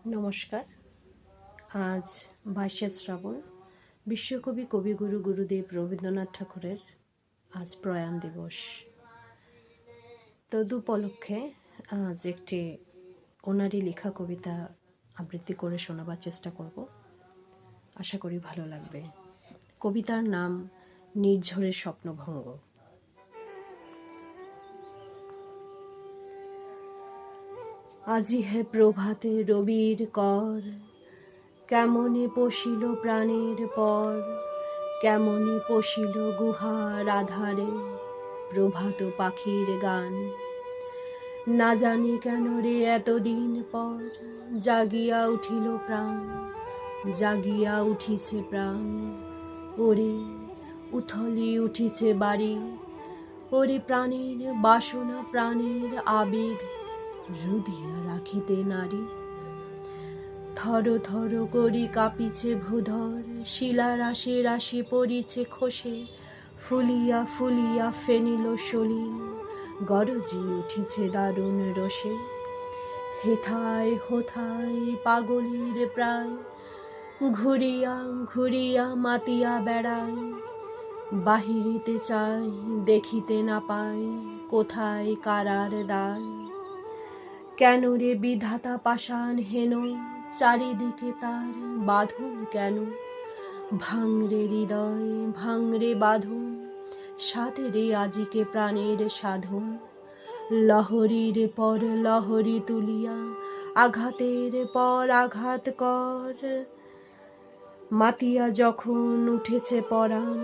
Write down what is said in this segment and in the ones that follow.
নমস্কার। আজ 22শে শ্রাবণ, বিশ্বকবি কবিগুরু গুরুদেব রবীন্দ্রনাথ ঠাকুরের আজ প্রয়াণ দিবস। তদুপলক্ষে আজ একটি ওনারই লেখা কবিতা আবৃত্তি করে শোনাবার চেষ্টা করব। আশা করি ভালো লাগবে। কবিতার নাম নির্ঝরের স্বপ্নভঙ্গ। আজি হে প্রভাতে রবির কর, কেমনে পশিল প্রাণের পর, কেমনে পশিল গুহার আধারে প্রভাত পাখির গান। না জানি কেন রে এতদিন পর জাগিয়া উঠিল প্রাণ, জাগিয়া উঠিছে প্রাণ। ওরে উথলি উঠিছে বাড়ি, ওরে প্রাণের বাসনা প্রাণের আবেগ রুধিয়া রাখিতে নারী। থর থর করি কাঁপিছে ভূধর, শিলা রাশি রাশি পড়িছে খসে, ফুলিয়া ফুলিয়া ফেনিল সলিল গরজি উঠিছে দারুণ রোষে। হেথায় হোথায় পাগলের প্রায়, ঘুরিয়া ঘুরিয়া মাতিয়া বেড়ায়। বাহিরিতে চাই দেখিতে না পাই, কোথায় কারার দ্বার। কেন রে বিধাতা পাষাণ হেন, চারিদিকে তার বাঁধন কেন। ভাঙরে হৃদয় ভাঙরে বাঁধন, সাধরে আজিকে প্রাণের সাধন। লহরীর পর লহরী তুলিয়া আঘাতের পর আঘাত কর। মাতিয়া যখন উঠেছে পরাণ,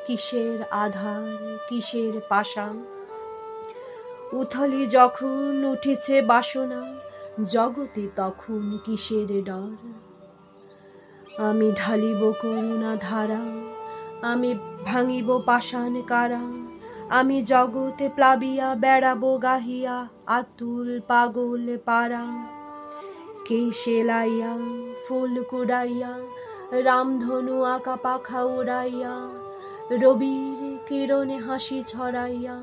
কিসের আধার কিসের পাষাণ। উথলি যখন উঠিছে বাসনা, জগতে তখন কিসের ডর। আমি ঢালিব করুণা ধারা, আমি ভাঙিব পাষাণ কারা। আমি জগতে প্লাবিয়া বেড়াবো গাহিয়া আতুল পাগল পারা। কেশে লাইয়া ফুল কুড়াইয়া, রামধনু আঁকা পাখা উড়াইয়া, রবির কিরণে হাসি ছড়াইয়া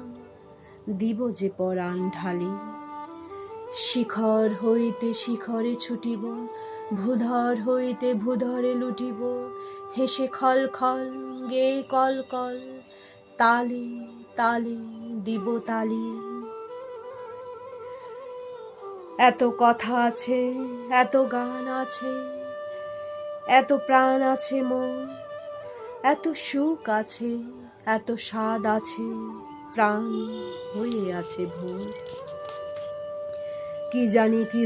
দিব যে পরাণ ঢালি। শিখর হইতে শিখরে ছুটিব, ভূধর হইতে ভূধরে লুটিব। হেসে খল খল গে কল কল, তালে তালে দিব তালি। এত কথা আছে এত গান আছে, এত প্রাণ আছে মোর। এত সুখ আছে এত স্বাদ আছে, প্রাণ হয়ে আছে ভোর। কি জানি কি